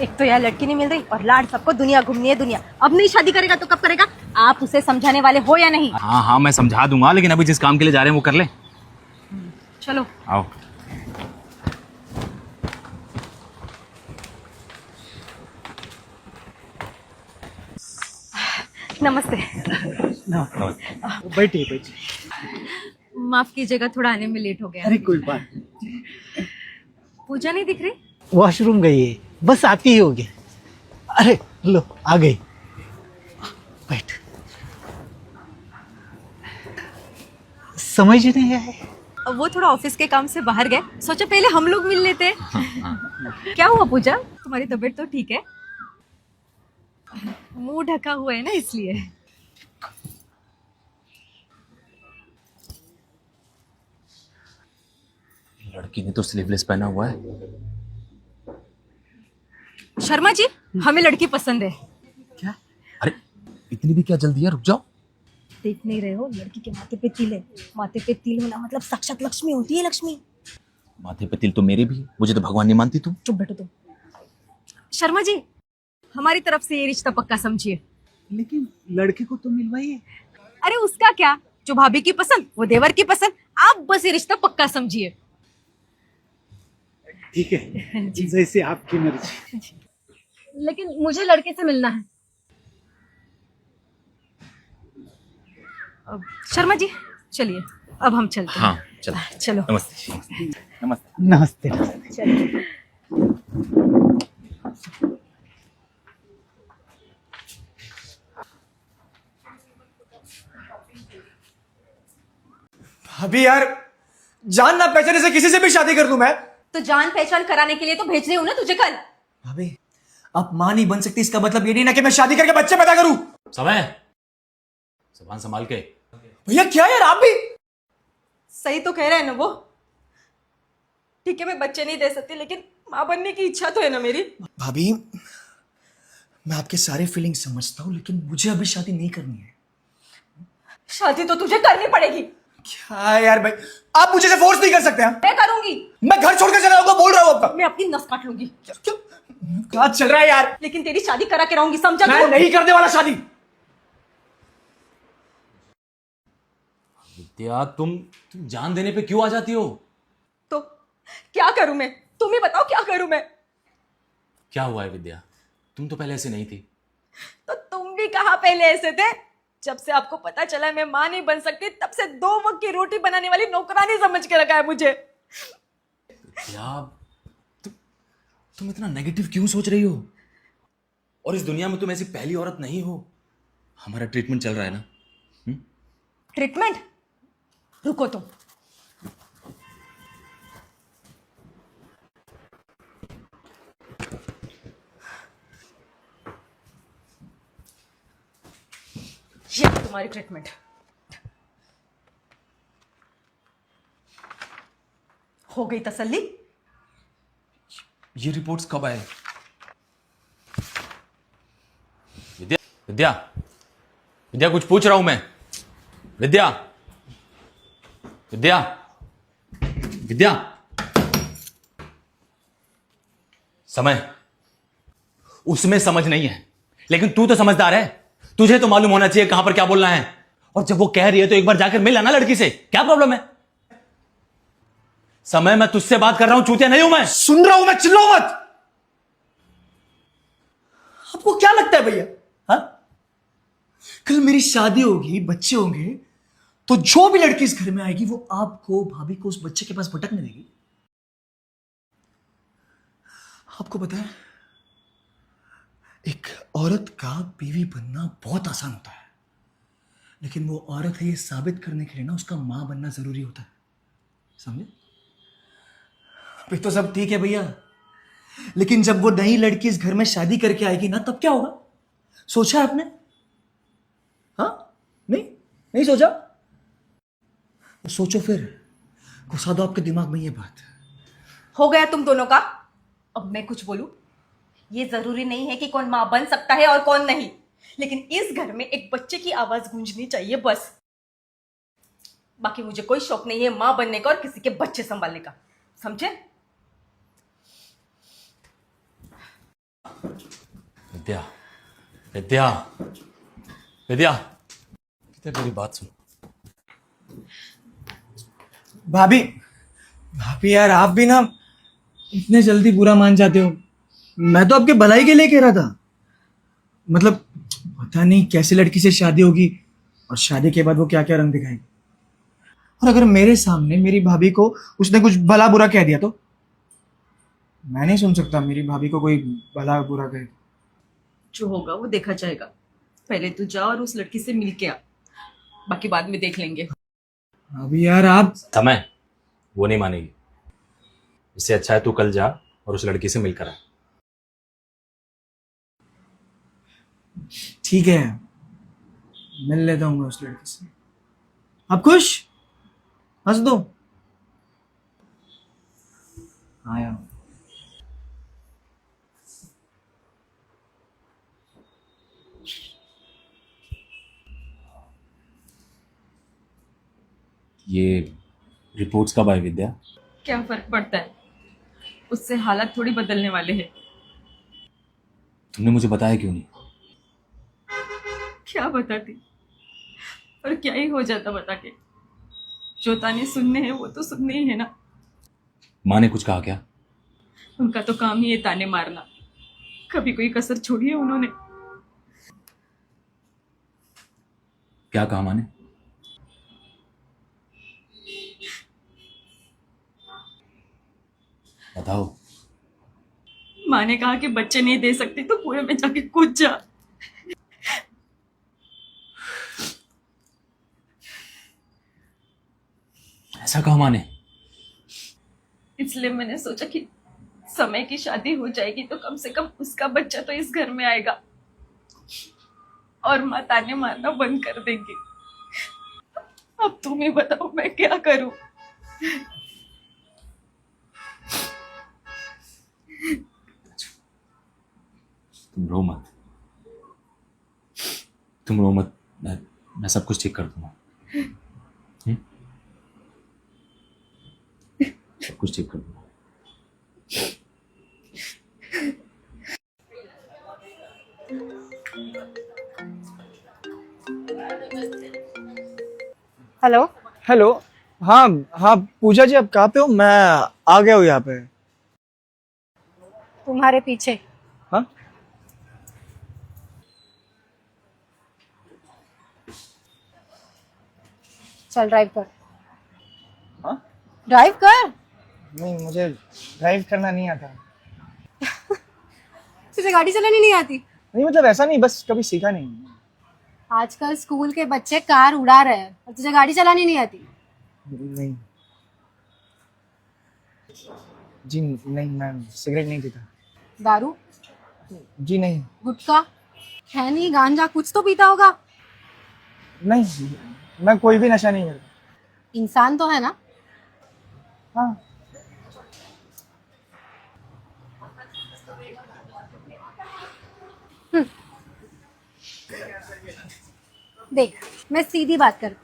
एक तो यार लड़की नहीं मिल रही और लाड सबको दुनिया घूमनी है दुनिया। अब नहीं शादी करेगा तो कब करेगा? आप उसे समझाने वाले हो या नहीं? हाँ हाँ मैं समझा दूंगा, लेकिन अभी जिस काम के लिए जा रहे हैं वो कर ले। चलो आओ। नमस्ते। बैठिए बैठिए। माफ कीजिएगा, थोड़ा आने में लेट हो गया। अरे कोई बात नहीं। पूजा नहीं दिख रही? वॉशरूम गई है, बस आती ही होगी। अरे लो आ गई, बैठ। समझ नहीं आया। वो थोड़ा ऑफिस के काम से बाहर गए, सोचा पहले हम लोग मिल लेते हैं। क्या हुआ पूजा, तुम्हारी तबीयत तो ठीक है? मुंह ढका हुआ है ना इसलिए। लड़की ने तो स्लीवलेस पहना हुआ है। शर्मा जी, हमें लड़की पसंद है। क्या? अरे इतनी भी क्या जल्दी है, रुक जाओ। देख नहीं रहे हो, लड़की के माथे पे तिल है। माथे पे तिल होना मतलब साक्षात लक्ष्मी होती है। लक्ष्मी माथे पे तिल तो मेरे भी है, मुझे तो भगवान नहीं मानती तुम। चुप बैठो तुम। शर्मा जी, हमारी तरफ से ये रिश्ता पक्का समझिए। लेकिन लड़के को तो मिलवाइए। अरे उसका क्या, जो भाभी की पसंद वो देवर की पसंद, आप बस ये रिश्ता पक्का समझिए। ठीक है, जैसे आपकी मर्जी। लेकिन मुझे लड़के से मिलना है। शर्मा जी चलिए, अब हम चलते हैं। हाँ चलो। चलो। नमस्ते। नमस्ते। नमस्ते नमस्ते। चलिए। अभी यार जान ना पहचाने से किसी से भी शादी कर लूं मैं। तो जान पहचान कराने के लिए तो भेज रही हूँ ना तुझे कल। भाभी आप मां नहीं बन सकती, इसका मतलब ये नहीं ना कि मैं शादी करके बच्चे पैदा करूं। समय जबान संभाल के। भैया क्या यार, आप भी सही तो कह रहे हैं ना वो। ठीक है मैं बच्चे नहीं दे सकती, लेकिन माँ बनने की इच्छा तो है ना मेरी। भाभी मैं आपके सारे फीलिंग समझता हूँ, लेकिन मुझे अभी शादी नहीं करनी है। शादी तो तुझे करनी पड़ेगी। क्या यार भाई, आप मुझे से फोर्स नहीं कर सकते हैं। मैं करूंगी। मैं घर छोड़कर चला जाऊंगा, बोल रहा हूँ आपका। मैं अपनी नस काट लूंगी। क्यों क्या चल रहा है यार? लेकिन तेरी शादी करा के रहूंगी, समझा? मैं नहीं करने वाला शादी। विद्या तुम जान देने पे क्यों आ जाती हो? तो क्या करूं मैं, तुम ही बताओ क्या करूं मैं। क्या हुआ है विद्या, तुम तो पहले ऐसे नहीं थी। तो तुम भी कहाँ पहले ऐसे थे? जब से आपको पता चला मैं माँ नहीं बन सकती, तब से 2 वक्त की रोटी बनाने वाली नौकरानी समझ के रखा है मुझे। विद्या तुम इतना नेगेटिव क्यों सोच रही हो? और इस दुनिया में तुम ऐसी पहली औरत नहीं हो। हमारा ट्रीटमेंट चल रहा है ना। ट्रीटमेंट? रुको तुम। ये तुम्हारी ट्रीटमेंट। हो गई तसल्ली? ये रिपोर्ट्स कब आए? विद्या विद्या विद्या कुछ पूछ रहा हूं मैं। विद्या विद्या विद्या। समय उसमें समझ नहीं है, लेकिन तू तो समझदार है। तुझे तो मालूम होना चाहिए कहां पर क्या बोलना है। और जब वो कह रही है तो एक बार जाकर मिल आना लड़की से, क्या प्रॉब्लम है? समय मैं तुझसे बात कर रहा हूं, चूतिया नहीं हूं मैं। सुन रहा हूं मैं, चिल्लाओ मत। आपको क्या लगता है भैया, हाँ? कल मेरी शादी होगी, बच्चे होंगे, तो जो भी लड़की इस घर में आएगी वो आपको, भाभी को उस बच्चे के पास भटकने देगी? आपको पता है एक औरत का बीवी बनना बहुत आसान होता है, लेकिन वो औरत है ये साबित करने के लिए ना उसका मां बनना जरूरी होता है, समझे? अभी तो सब ठीक है भैया, लेकिन जब वो नई लड़की इस घर में शादी करके आएगी ना, तब क्या होगा? सोचा है आपने? हाँ? नहीं नहीं सोचा? तो सोचो फिर, घुसा दो आपके दिमाग में ये बात। हो गया तुम दोनों का। अब मैं कुछ बोलूं? ये जरूरी नहीं है कि कौन मां बन सकता है और कौन नहीं, लेकिन इस घर में एक बच्चे की आवाज गूंजनी चाहिए बस। बाकी मुझे कोई शौक नहीं है मां बनने का और किसी के बच्चे संभालने का, समझे? विद्या, विद्या, विद्या, विद्या मेरी बात सुन। भाभी, भाभी यार आप भी ना इतने जल्दी बुरा मान जाते हो। मैं तो आपके भलाई के लिए कह रहा था। मतलब पता नहीं कैसी लड़की से शादी होगी और शादी के बाद वो क्या क्या रंग दिखाएगी। और अगर मेरे सामने मेरी भाभी को उसने कुछ भला बुरा कह दिया तो मैं नहीं सुन सकता मेरी भाभी को कोई भला बुरा कहे। जो होगा वो देखा जाएगा। पहले तू जा और उस लड़की से मिल के आ, बाकी बाद में देख लेंगे। अभी यार आप समय वो नहीं मानेगी। इससे अच्छा है तू कल जा और उस लड़की से मिलकर आ। ठीक है मिल लेता हूँ मैं उस लड़की से। आप खुश? हंस दो। हाँ यार ये रिपोर्ट्स कब आए विद्या? क्या फर्क पड़ता है, उससे हालात थोड़ी बदलने वाले हैं। तुमने मुझे बताया क्यों नहीं? क्या बताती, और क्या ही हो जाता बता के। जो ताने सुनने हैं वो तो सुनने ही है ना। माँ ने कुछ कहा क्या? उनका तो काम ही है ताने मारना। कभी कोई कसर छोड़ी है उन्होंने? क्या कहा माँ ने? बताओ। माँ ने कहा कि बच्चे नहीं दे सकती तो कुएं में जाके कूद जा। ऐसा कहा माँ ने? इसलिए मैंने सोचा कि समय की शादी हो जाएगी तो कम से कम उसका बच्चा तो इस घर में आएगा और माँ ताने मारना बंद कर देंगी। अब तुम ही बताओ मैं क्या करूं। तुम रो मत, तुम रो मत। मैं सब कुछ ठीक कर दूंगा। सब कुछ ठीक कर दूंगा। हेलो। हेलो। हाँ हाँ पूजा जी आप कहाँ पे हो? मैं आ गया हूँ यहाँ पे। तुम्हारे पीछे। हाँ चल ड्राइव कर। हाँ ड्राइव कर। नहीं मुझे ड्राइव करना नहीं आता। तुझे गाड़ी चलानी नहीं आती? नहीं मतलब ऐसा नहीं, बस कभी सीखा नहीं। आजकल स्कूल के बच्चे कार उड़ा रहे हैं और तुझे गाड़ी चलानी नहीं आती? नहीं जी नहीं, मैं सिगरेट नहीं पीता। दारू, जी नहीं। गुटखा, खैनी, गांजा कुछ तो पीता होगा। नहीं मैं कोई भी नशा नहीं करता। इंसान तो है ना। हाँ देख मैं सीधी बात कर,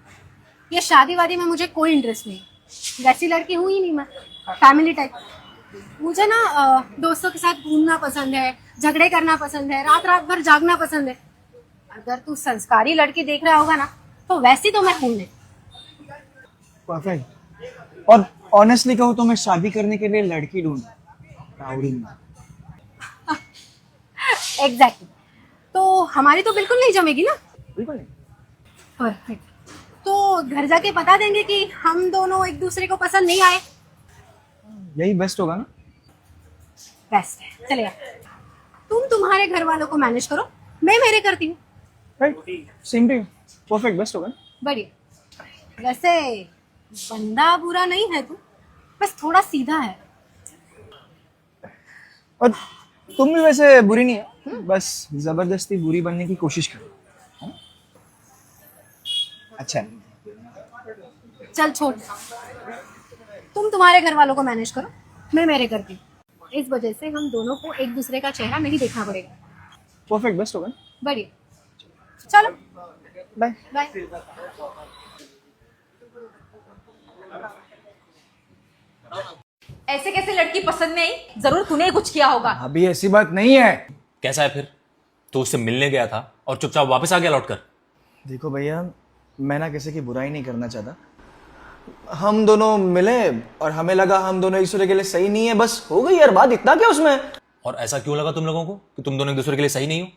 ये शादी वादी में मुझे कोई इंटरेस्ट नहीं। वैसी लड़की हूँ ही नहीं मैं, फैमिली टाइप। मुझे ना दोस्तों के साथ घूमना पसंद है, झगड़े करना पसंद है, रात रात भर जागना पसंद है। अगर तू संस्कारी लड़की देख रहा होगा ना तो वैसी तो मैं हूँ नहीं। परफेक्ट। और ऑनेस्टली कहूँ तो मैं शादी करने के लिए लड़की ढूंढ में। एग्जैक्टली। तो हमारी तो बिल्कुल नहीं जमेगी ना। बिल्कुल नहीं। परफेक्ट। तो घर जाके बता देंगे कि हम दोनों एक दूसरे को पसंद नहीं आए। यही बेस्ट होगा ना। बेस्ट है, चलेगा। तुम तुम्हारे घर वालों को मैनेज करो, मैं मेरे करती हूँ। Right, same to you. Perfect, best होगा ना। बढ़िया। वैसे बंदा बुरा नहीं है तू, बस थोड़ा सीधा है। और तुम भी वैसे बुरी नहीं है, बस जबरदस्ती बुरी बनने की कोशिश करो। हाँ? अच्छा चल छोड़, तुम तुम्हारे घर वालों को मैनेज करो, मैं मेरे करती हूँ। इस वजह से हम दोनों को एक दूसरे का चेहरा नहीं देखना पड़ेगा। परफेक्ट, बेस्ट होगा ना। बढ़िया, चलो बाय बाय। ऐसे कैसे लड़की पसंद नहीं आई? जरूर तूने ही कुछ किया होगा। अभी ऐसी बात नहीं है। कैसा है फिर? तो उससे मिलने गया था और चुपचाप वापस आ गया लौटकर। देखो भैया, मैं ना किसी की बुराई नहीं करना चाहता। हम दोनों मिले और हमें लगा हम दोनों एक दूसरे के लिए सही नहीं है, बस हो गई यार बात, इतना क्या उसमें। और ऐसा क्यों लगा तुम लोगों को कि तुम दोनों एक दूसरे के लिए सही नहीं हो?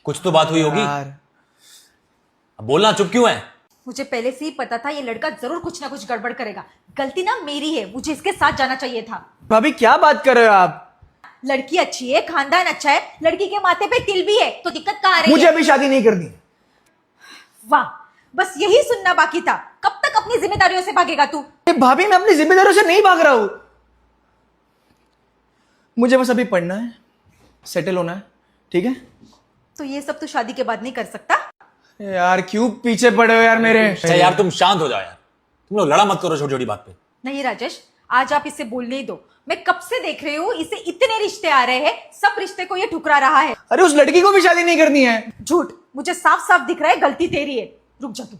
कुछ तो बात हुई होगी। यार अब बोलना, चुप क्यों है? मुझे पहले से ही पता था ये लड़का जरूर कुछ ना कुछ गड़बड़ करेगा। गलती ना मेरी है, मुझे इसके साथ जाना चाहिए था। भाभी क्या बात कर रहे हो आप? लड़की अच्छी है, खानदान अच्छा है, लड़की के माथे पे तिल भी है, तो दिक्कत कहाँ आ रही मुझे है? अभी शादी नहीं करनी। वाह, बस यही सुनना बाकी था। कब तक अपनी जिम्मेदारियों से भागेगा तू? भाभी मैं अपनी जिम्मेदारियों से नहीं भाग रहा हूं, मुझे बस अभी पढ़ना है, सेटल होना है, ठीक है? तो ये सब तू शादी के बाद नहीं कर सकता? यार क्यों पीछे पड़े हो यार मेरे? अच्छा यार तुम शांत हो जाओ यार, तुम लोग लड़ा मत करो छोटी छोटी बात पे। नहीं राजेश, आज आप इसे बोलने ही दो। मैं कब से देख रही हूँ, इसे इतने रिश्ते आ रहे हैं, सब रिश्ते को ये ठुकरा रहा है। अरे उस लड़की को भी शादी नहीं करनी है। झूठ, मुझे साफ साफ दिख रहा है गलती तेरी है। रुक जा तू।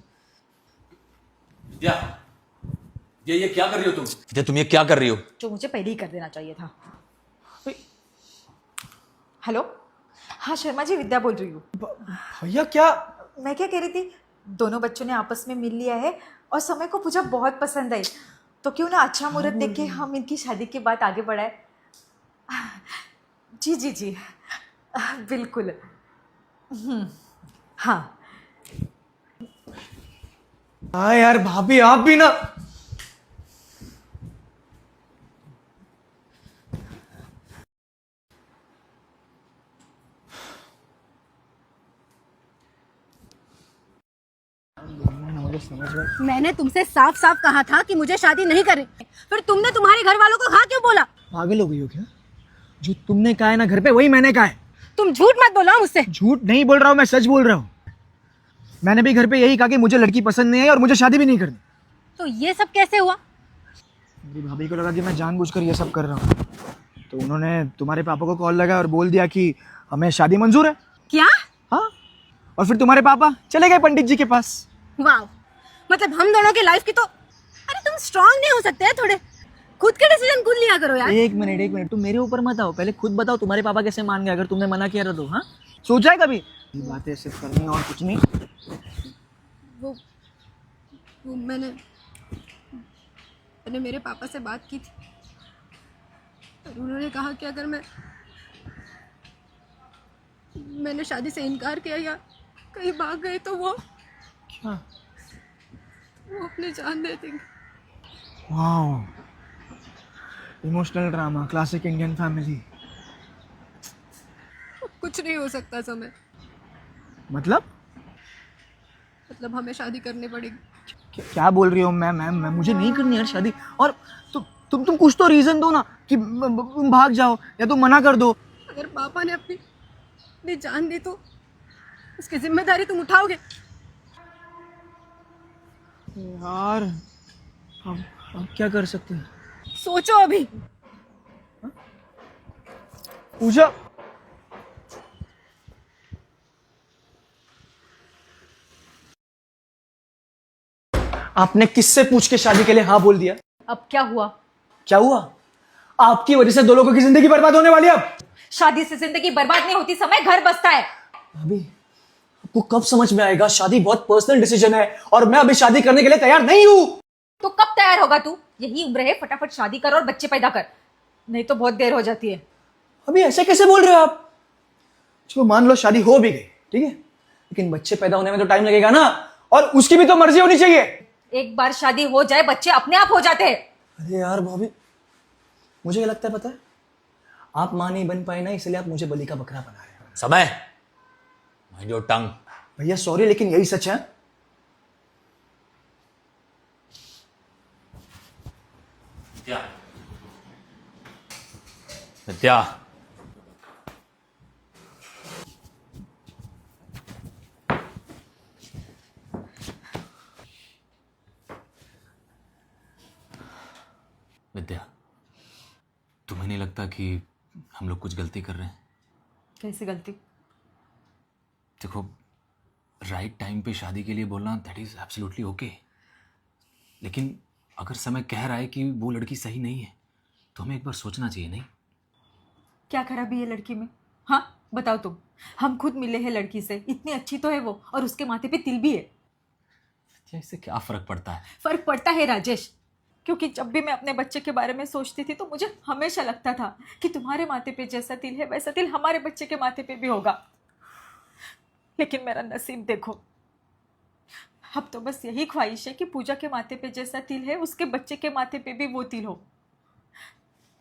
ये क्या कर रही हो तुम? तुम ये क्या कर रही हो? जो मुझे पहले ही कर देना चाहिए था। हेलो, हाँ शर्मा जी, विद्या बोल रही हूँ। भैया क्या? मैं क्या कह रही थी, दोनों बच्चों ने आपस में मिल लिया है और समय को पूजा बहुत पसंद आई, तो क्यों ना अच्छा मुहूर्त देख के हम इनकी शादी की बात आगे बढ़ाए। जी जी जी, बिल्कुल। हाँ हाँ यार भाभी आप भी ना। मैंने तुमसे साफ साफ कहा था कि मुझे शादी नहीं करनी, फिर तुमने तुम्हारे घर वालों को हाँ क्यों बोला? पागल हो गई हो क्या? जो तुमने कहा है ना घर पे, वही मैंने कहा है। तुम झूठ मत बोलो मुझसे। झूठ नहीं बोल रहा हूँ, मैं सच बोल रहा हूँ। मैंने भी घर पे यही कहा कि मुझे लड़की पसंद नहीं है और मुझे शादी भी नहीं करनी। तो ये सब कैसे हुआ? मेरी भाभी को लगा कि मैं जानबूझकर ये सब कर रहा हूँ, तो उन्होंने तुम्हारे पापा को कॉल लगाया और बोल दिया कि हमें शादी मंजूर है। क्या? हाँ, और फिर तुम्हारे पापा चले गए पंडित जी के पास। वाह, मतलब हम दोनों की लाइफ की तो। अरे तुम स्ट्रांग नहीं हो सकते हैं थोड़े? खुद के डिसीजन खुद लिया करो यार। एक मिनट, तुम मेरे ऊपर मत आओ, पहले खुद बताओ तुम्हारे पापा कैसे मान गए अगर तुमने मना किया था तो? हाँ, सोचा है कभी ये बातें सिर्फ करनी और कुछ नहीं? वो मैंने मेरे पापा से बात की थी और उन्होंने कहा कि अगर मैंने शादी से इनकार किया या कहीं भाग गए तो वो अपनी जान दे देंगे। वाह, emotional drama, classic Indian family. कुछ नहीं हो सकता समय, मतलब मतलब हमें शादी करनी पड़ेगी। क्या बोल रही हो मैम? मुझे नहीं करनी यार शादी। और तुम कुछ तो रीजन दो ना कि तुम भाग जाओ या तुम मना कर दो। अगर पापा ने अपनी जान दी तो उसकी जिम्मेदारी तुम उठाओगे? यार अब क्या कर सकते हैं? सोचो अभी। पूजा, आपने किससे पूछ के शादी के लिए हाँ बोल दिया? अब क्या हुआ? क्या हुआ? आपकी वजह से दो लोगों की जिंदगी बर्बाद होने वाली है। अब शादी से जिंदगी बर्बाद नहीं होती, समय घर बसता है। अभी आपको कब समझ में आएगा? शादी बहुत पर्सनल डिसीजन है और मैं अभी शादी करने के लिए तैयार नहीं हूं। तो कब तैयार होगा तू? यही उम्र है, फटाफट शादी कर और बच्चे पैदा कर, नहीं तो बहुत देर हो जाती है। अभी ऐसे कैसे बोल रहे हो आप? चलो मान लो शादी हो भी गई, ठीक है, लेकिन बच्चे पैदा होने में तो टाइम लगेगा ना, और उसकी भी तो मर्जी होनी चाहिए। एक बार शादी हो जाए बच्चे अपने आप हो जाते हैं। अरे यार भाभी, मुझे क्या लगता है पता है, आप मां नहीं बन पाए ना, इसलिए आप मुझे बलि का बकरा बना रहे हो। समय, माइंड योर टंग। भैया सॉरी, लेकिन यही सच है। विद्या, विद्या, तुम्हें नहीं लगता कि हम लोग कुछ गलती कर रहे हैं? कैसी गलती? देखो, राइट टाइम पे शादी के लिए बोलना दैट इज एब्सोल्युटली ओके, लेकिन अगर समय कह रहा है कि वो लड़की सही नहीं है तो हमें एक बार सोचना चाहिए नहीं? क्या खराबी है लड़की में? हाँ, बताओ तुम, हम खुद मिले हैं लड़की से, इतनी अच्छी तो है वो, और उसके माथे पे तिल भी है। इससे क्या फर्क पड़ता है? फर्क पड़ता है राजेश, क्योंकि जब भी मैं अपने बच्चे के बारे में सोचती थी तो मुझे हमेशा लगता था कि तुम्हारे माथे पे जैसा तिल है वैसा तिल हमारे बच्चे के माथे पे भी होगा। लेकिन मेरा नसीब देखो, अब तो बस यही ख्वाहिश है कि पूजा के माथे पे जैसा तिल है उसके बच्चे के माथे पे भी वो तिल हो।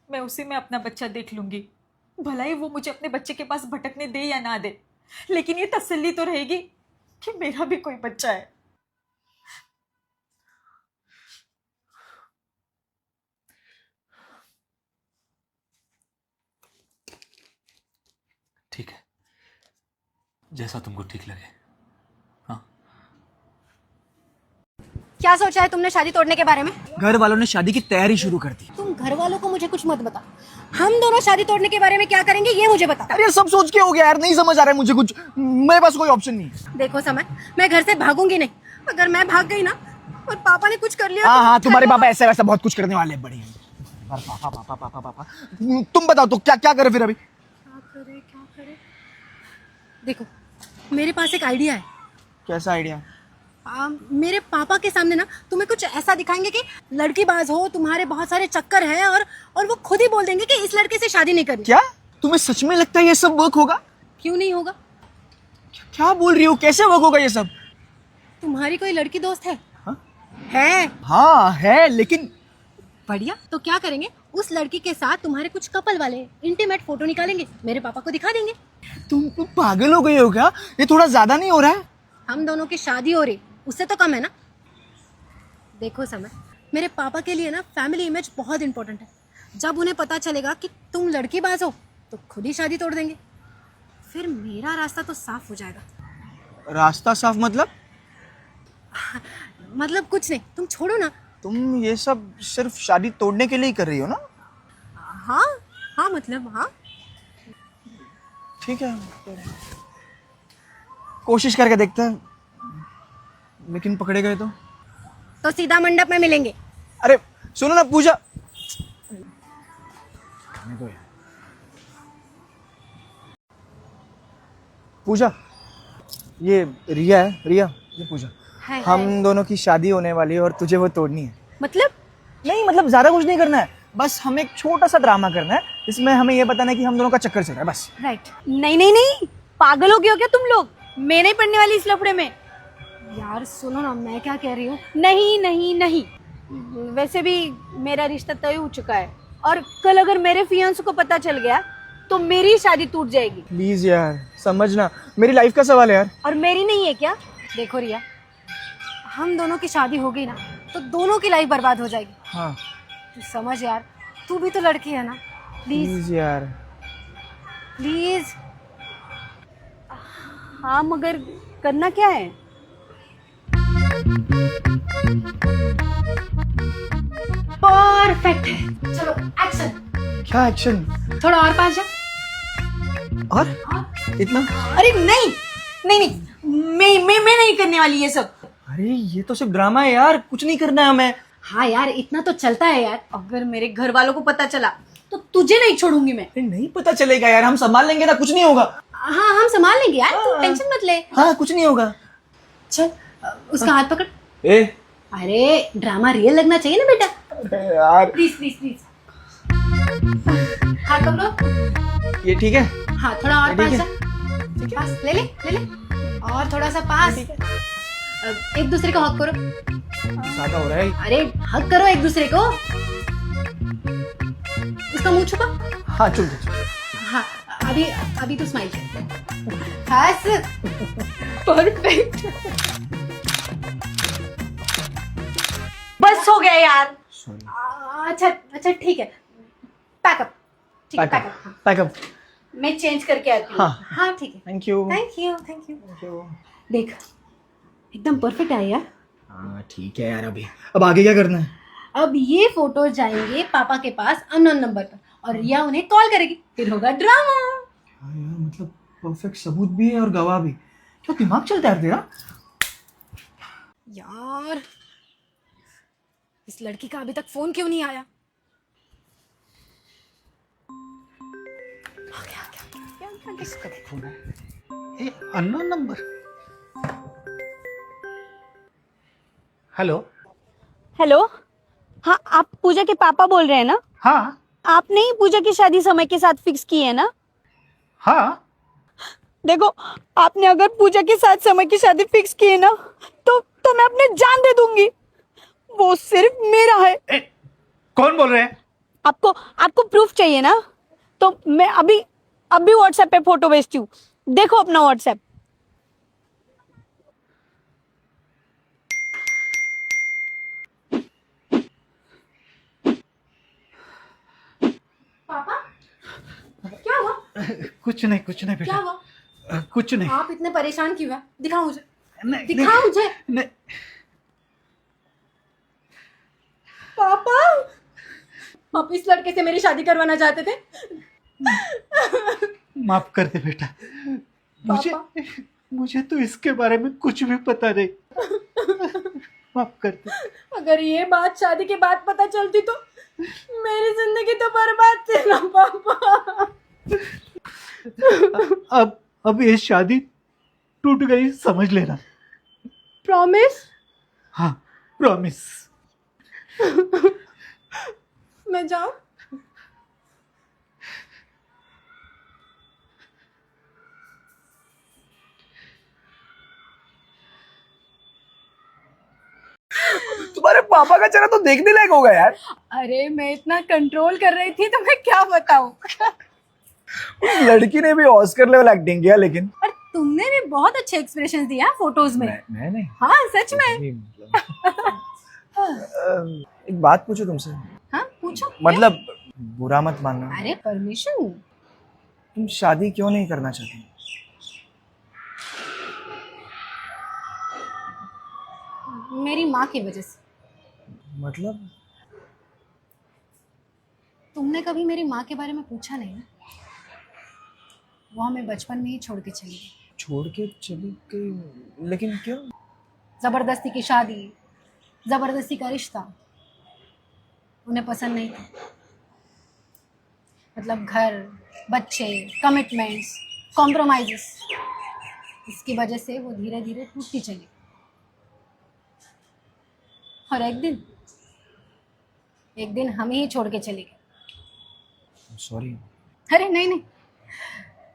मैं उसी में अपना बच्चा देख लूंगी, भला ही वो मुझे अपने बच्चे के पास भटकने दे या ना दे, लेकिन ये तसल्ली तो रहेगी कि मेरा भी कोई बच्चा है। ठीक है, जैसा तुमको ठीक लगे। हाँ, क्या सोचा है तुमने शादी तोड़ने के बारे में? घर वालों ने शादी की तैयारी शुरू कर दी। तुम घर वालों को मुझे कुछ मत बता, हम दोनों शादी तोड़ने के बारे में क्या करेंगे ये मुझे बता। अरे सब सोच के हो गया यार, नहीं समझ आ रहा है मुझे कुछ, मेरे पास कोई ऑप्शन नहीं है। देखो समय, मैं घर से भागूंगी नहीं। अगर मैं भाग गई ना और पापा ने कुछ कर लिया हाँ तो हाँ, तुम्हारे पापा ऐसा वैसा बहुत कुछ करने वाले हैं, बड़े पापा पापा पापा पापा। तुम बताओ तो क्या क्या करे फिर अभी? क्या करे? देखो, मेरे पास एक आइडिया है। कैसा आइडिया? मेरे पापा के सामने ना तुम्हें कुछ ऐसा दिखाएंगे कि लड़की बाज हो, तुम्हारे बहुत सारे चक्कर हैं, और वो खुद ही बोल देंगे कि इस लड़के से शादी नहीं करनी। क्या तुम्हें सच में लगता है ये सब वर्क होगा? क्यों नहीं होगा? क्या बोल रही हो, कैसे वर्क होगा ये सब? तुम्हारी कोई लड़की दोस्त है? हाँ? है। हाँ है, लेकिन बढ़िया, तो क्या करेंगे, उस लड़की के साथ तुम्हारे कुछ कपल वाले इंटीमेट फोटो निकालेंगे, मेरे पापा को दिखा देंगे। तुम पागल हो गई हो क्या? ये थोड़ा ज्यादा नहीं हो रहा है? हम दोनों की शादी हो रही, उससे तो कम है ना। देखो समय, मेरे पापा के लिए ना फैमिली इमेज बहुत इंपॉर्टेंट है। जब उन्हें पता चलेगा कि तुम लड़की बाज हो तो खुद ही शादी तोड़ देंगे, फिर मेरा रास्ता तो साफ हो जाएगा। रास्ता साफ मतलब? मतलब कुछ नहीं, तुम छोड़ो ना। तुम ये सब सिर्फ शादी तोड़ने के लिए ही कर रही हो ना? हाँ हाँ, मतलब हाँ। ठीक है, कोशिश करके देखते हैं, लेकिन पकड़े गए तो सीधा मंडप में मिलेंगे। अरे सुनो ना पूजा, पूजा ये रिया है, रिया ये पूजा। है, हम दोनों की शादी होने वाली है और तुझे वो तोड़नी है। मतलब नहीं मतलब ज्यादा कुछ नहीं करना है, बस हमें एक छोटा सा ड्रामा करना है जिसमें हमें ये बताना है कि हम दोनों का चक्कर चल रहा है, बस। राइट। नहीं नहीं नहीं, पागल हो गए हो क्या तुम लोग? मैं नहीं पढ़ने वाली इस लफड़े में। यार सुनो ना, मैं क्या कह रही हूँ। नहीं नहीं नहीं, वैसे भी मेरा रिश्ता तय हो चुका है, और कल अगर मेरे फियांसे को पता चल गया तो मेरी शादी टूट जाएगी। प्लीज यार समझना, मेरी लाइफ का सवाल है यार। और मेरी नहीं है क्या? देखो रिया, हम दोनों की शादी हो गई ना तो दोनों की लाइफ बर्बाद हो जाएगी। हाँ तू समझ यार, तू भी तो लड़की है ना। प्लीज प्लीज यार। प्लीज। हाँ मगर करना क्या है? परफेक्ट है, चलो एक्शन। क्या एक्शन? थोड़ा और पास जा। और इतना? अरे नहीं नहीं नहीं, मैं नहीं करने वाली ये सब। अरे ये तो सिर्फ ड्रामा है यार, कुछ नहीं करना है हमें। हाँ यार, इतना तो चलता है यार। अगर मेरे घर वालों को पता चला तो तुझे नहीं छोड़ूंगी मैं। अरे नहीं पता चलेगा यार, हम संभाल लेंगे ना, कुछ नहीं होगा। हाँ हम संभाल लेंगे यार, तू टेंशन मत ले। हाँ कुछ नहीं होगा। चल उसका हाथ पकड़। ए अरे ड्रामा रियल लगना चाहिए ना बेटा। अरे यार प्लीज प्लीज प्लीज, हाथ पकड़ो। ये ठीक है? हाँ थोड़ा और पास ठीक जा। पास ले ले ले ले, और थोड़ा सा पास। एक दूसरे को हक करो। ज्यादा हो रहा है। अरे हक करो एक दूसरे को। उसका मुंह छुपा। हाँ चल चल। हाँ अभी अभी तू स्माइल कर। हंस। परफेक्ट। बस हो गया यार। अच्छा अच्छा ठीक है, पैकअप। ठीक है पैकअप। पैकअप। मैं चेंज करके आती हूँ। हाँ। हाँ ठीक है। Thank you. Thank you thank you. देख एकदम परफेक्ट है यार। हाँ ठीक है यार, अभी अब आगे क्या करना है? अब ये फोटो जाएंगे पापा के पास अननोन नंबर पर, और रिया उन्हें कॉल करेगी, फिर होगा ड्रामा। हाँ यार मतलब परफेक्ट सबूत भी है और गवाह भी। क्या दिमाग चलता है तेरा? यार इस लड़की का अभी तक फोन क्यों नहीं आया? आ गया, आ गया। किसका फोन है? ए, अननोन नंबर। हेलो। हेलो। हाँ, आप पूजा के पापा बोल रहे हैं ना? हाँ आपने ही पूजा की शादी समय के साथ फिक्स की है ना? हाँ। देखो, आपने अगर पूजा के साथ समय की शादी फिक्स की है ना, तो मैं अपने जान दे दूंगी। वो सिर्फ मेरा है। कौन बोल रहे हैं? आपको प्रूफ चाहिए ना? तो मैं अभी व्हाट्सएप पे फोटो भेजती हूँ, देखो अपना व्हाट्सएप। पापा क्या हुआ? कुछ नहीं क्या बेटा। हुआ? कुछ नहीं। आप इतने परेशान क्यों हैं? दिखाओ मुझे, नहीं, दिखाओ मुझे। नहीं। पापा, आप इस लड़के से मेरी शादी करवाना चाहते थे? माफ कर दे बेटा, मुझे तो इसके बारे में कुछ भी पता नहीं। माफ कर दे। अगर ये बात शादी के बाद पता चलती तो मेरी जिंदगी तो बर्बाद थी ना पापा। अब ये शादी टूट गई, समझ लेना। प्रॉमिस? हाँ, प्रॉमिस। मैं जाऊं? तुम्हारे पापा का चेहरा तो देखने लायक होगा यार। अरे मैं इतना कंट्रोल कर रही थी तो मैं क्या बताऊं। उस लड़की ने भी ऑस्कर लेवल एक्टिंग किया, लेकिन और तुमने भी बहुत अच्छे एक्सप्रेशंस दिया फोटोज में। मैं नहीं। हाँ सच में। एक बात पूछो तुमसे, हाँ पूछो। मतलब बुरा मत मानना, अरे परमिशन। तुम शादी क्यों नहीं करना चाहती? मेरी माँ की वजह से। मतलब तुमने कभी मेरी माँ के बारे में पूछा नहीं ना? वो हमें बचपन में ही छोड़ के चली गई। छोड़ के चली गई, लेकिन क्यों? जबरदस्ती की शादी, जबरदस्ती का रिश्ता उन्हें पसंद नहीं था। मतलब घर, बच्चे, कमिटमेंट्स, कॉम्प्रोमाइजेस, इसकी वजह से वो धीरे धीरे टूटती चली। और एक दिन हम ही छोड़ के चले गए। सॉरी। अरे नहीं नहीं,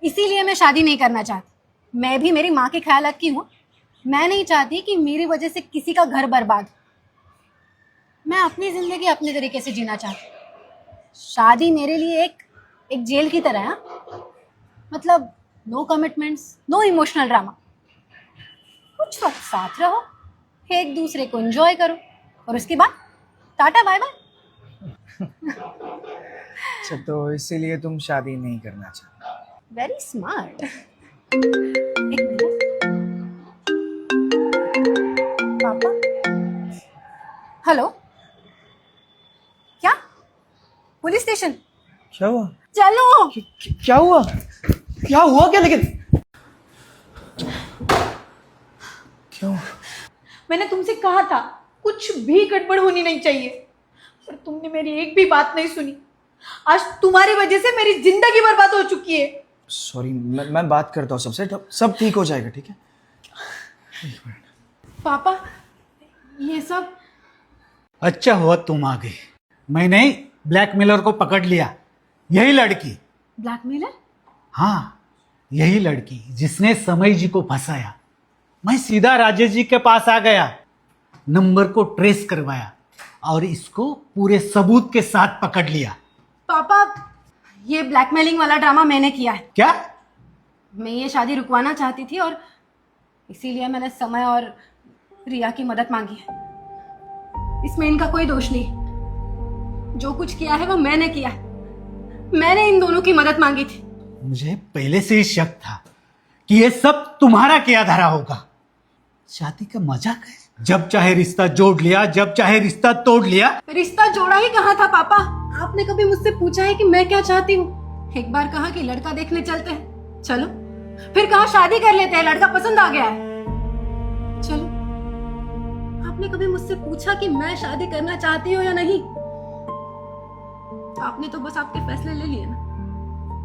इसीलिए मैं शादी नहीं करना चाहती। मैं भी मेरी माँ के ख्यालात की हूँ। मैं नहीं चाहती कि मेरी वजह से किसी का घर बर्बाद। मैं अपनी जिंदगी अपने तरीके से जीना चाहती हूँ। शादी मेरे लिए एक जेल की तरह है। मतलब no commitments, no emotional drama. कुछ वक्त साथ रहो, एक दूसरे को एंजॉय करो, और उसके बाद टाटा बाय बाय। अच्छा, तो इसीलिए तुम शादी नहीं करना चाहती? Very smart. एक मिनट पापा। हेलो, क्या? Police station? क्या हुआ? चलो। क्या हुआ? क्या हुआ क्या? लेकिन क्या हुआ? मैंने तुमसे कहा था कुछ भी गड़बड़ होनी नहीं चाहिए, पर तुमने मेरी एक भी बात नहीं सुनी। आज तुम्हारी वजह से मेरी जिंदगी बर्बाद हो चुकी है। सॉरी, मैं बात करता हूँ सबसे, सब ठीक हो जाएगा, ठीक है? पापा ये सब अच्छा हुआ तुम आ गई। मैंने ब्लैकमेलर को पकड़ लिया। यही लड़की। ब्लैकमेलर? हाँ, यही लड़की जिसने समय जी को फंसाया। मैं सीधा राजेश जी के पास आ गया, नंबर को ट्रेस करवाया और इसको पूरे सबूत के साथ पकड़ लिया। पापा ये ब्लैकमेलिंग वाला ड्रामा मैंने किया है। क्या? मैं ये शादी रुकवाना चाहती थी और इसीलिए मैंने समय और रिया की मदद मांगी है। इसमें इनका कोई दोष नहीं। जो कुछ किया है वो मैंने किया है। मैंने इन दोनों की मदद मांगी थी। मुझे पहले से ही शक था कि ये सब तुम्हारा किया धरा होगा। शादी का मजाक है, जब चाहे रिश्ता जोड़ लिया, जब चाहे रिश्ता तोड़ लिया। रिश्ता जोड़ा ही कहाँ था पापा? आपने कभी मुझसे पूछा है कि मैं क्या चाहती हूँ? एक बार कहा कि लड़का देखने चलते हैं, चलो। फिर कहा शादी कर लेते हैं, लड़का पसंद आ गया है, चलो। आपने कभी मुझसे पूछा कि मैं शादी करना चाहती हूँ या नहीं? आपने तो बस आपके फैसले ले लिए ना।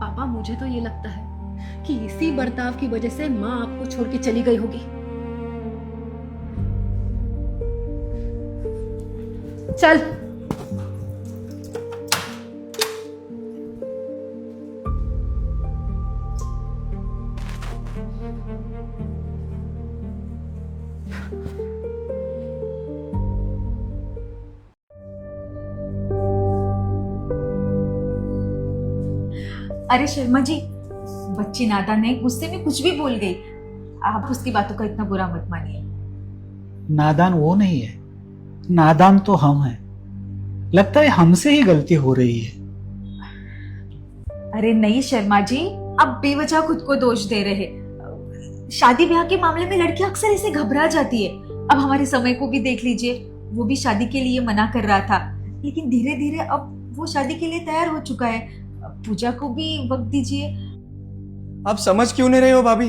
पापा मुझे तो ये लगता है कि इसी बर्ताव की वजह से माँ आपको छोड़ के चली गई होगी। चल। अरे शर्मा जी, बच्ची नादान है, गुस्से में कुछ भी बोल गई। आप उसकी बातों का इतना बुरा मत मानिए। नादान वो नहीं है, नादान तो हम हैं। लगता है हमसे ही गलती हो रही है। अरे नहीं शर्मा जी, आप बेवजह खुद को दोष दे रहे हैं। शादी ब्याह के मामले में लड़की अक्सर ऐसे घबरा जाती है। अब हमारे समय को भी देख लीजिए, वो भी शादी के लिए मना कर रहा था, लेकिन धीरे धीरे अब वो शादी के लिए तैयार हो चुका है। पूजा को भी वक्त दीजिए। आप समझ क्यों नहीं रहे हो भाभी?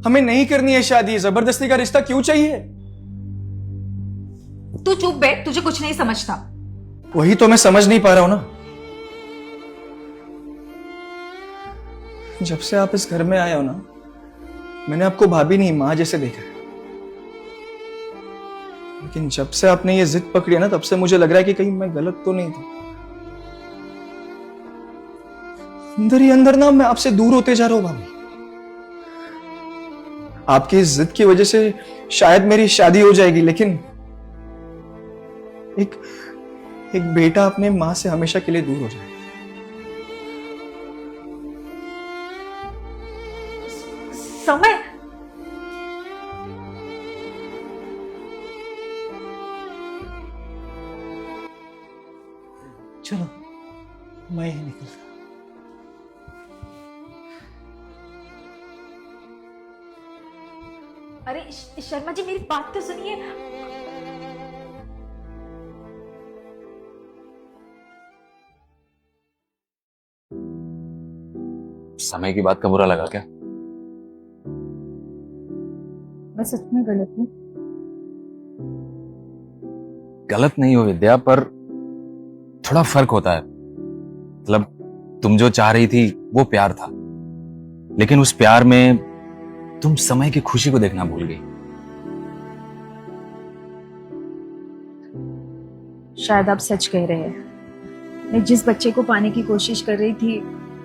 हमें नहीं करनी है शादी, जबरदस्ती का रिश्ता क्यों चाहिए? तू चुप बैठ, तुझे कुछ नहीं समझता। वही तो मैं समझ नहीं पा रहा हूं ना। जब से आप इस घर में आए हो ना, मैंने आपको भाभी नहीं मां जैसे देखा है। लेकिन जब से आपने ये जिद पकड़ी है ना, तब से मुझे लग रहा है कि कहीं मैं गलत तो नहीं था। अंदर ही अंदर ना मैं आपसे दूर होते जा रहा हूं भाभी। आपकी इस जिद की वजह से शायद मेरी शादी हो जाएगी, लेकिन एक बेटा अपने मां से हमेशा के लिए दूर हो जाएगा। समय चलो मैं ही निकलता। अरे शर्मा जी, मेरी बात तो सुनिए। समय की बात का बुरा लगा क्या? मैं सच में गलत हूँ। गलत नहीं हो विद्या, पर थोड़ा फर्क होता है। मतलब तुम जो चाह रही थी वो प्यार था, लेकिन उस प्यार में तुम समय की खुशी को देखना भूल गई। शायद आप सच कह रहे हैं। मैं जिस बच्चे को पाने की कोशिश कर रही थी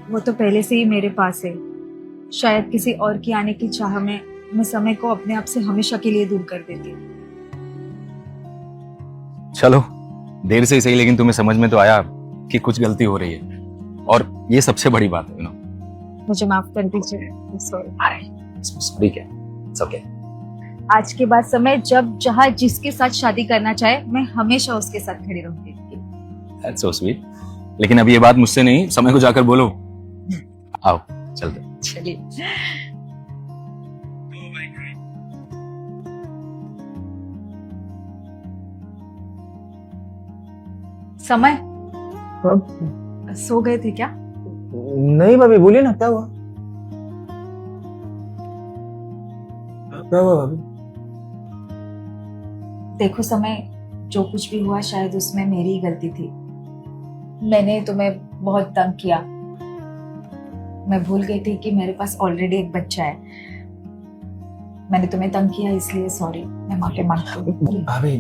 वो तो पहले से ही मेरे पास है। शायद किसी और की आने की चाह में मैं समय को अपने आप से हमेशा के लिए दूर कर देती। चलो देर से ही सही, लेकिन तुम्हें समझ में तो आया कि कुछ गलती हो रही है, और ये सबसे बड़ी बात है ना। मुझे माफ कर दीजिए। सॉरी। सॉरी क्या, इट्स ओके। आज के बाद समय जब जहाँ जिसके साथ शादी करना चाहे, मैं हमेशा उसके साथ खड़ी रहूंगी। That's so sweet. लेकिन अब ये बात मुझसे नहीं, समय को जाकर बोलो। आओ चलते। चलिए। समय सो गए थे क्या? नहीं भाभी, बोलिए ना, क्या हुआ? क्या हुआ भाभी? देखो समय, जो कुछ भी हुआ शायद उसमें मेरी ही गलती थी। मैंने तुम्हें बहुत तंग किया। मैं भूल गई थी कि मेरे पास ऑलरेडी एक बच्चा है। मैंने तुम्हें तंग किया, इसलिए सॉरी। मैं माफी मांगती हूँ। भाभी,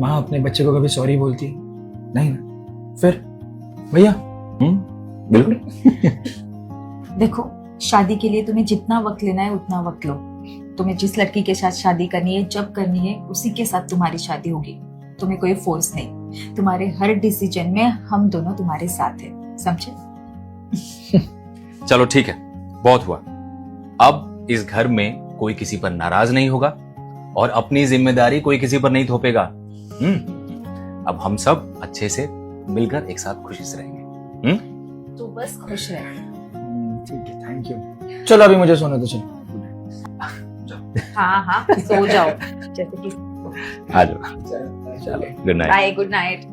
माँ अपने बच्चे को कभी सॉरी बोलती नहीं ना? फिर भैया बिल्कुल। देखो, शादी के लिए तुम्हें जितना वक्त लेना है उतना वक्त लो। तुम्हें जिस लड़की के साथ शादी करनी है, जब करनी है, उसी के साथ तुम्हारी शादी होगी। तुम्हें कोई फोर्स नहीं। तुम्हारे हर डिसीजन में हम दोनों तुम्हारे साथ हैं, समझे? चलो ठीक है, बहुत हुआ। अब इस घर में कोई किसी पर नाराज नहीं होगा, और अपनी जिम्मेदारी कोई किसी पर नहीं थोपेगा। अब हम सब अच्छे से मिलकर एक साथ खुशी से रहेंगे। तो बस खुश रहे। ठीक है, थैंक यू। चलो अभी मुझे सोने दो। चलो हाँ हाँ, सो जाओ। जैसे कि आ जाओ। चलो good night. Bye, good night.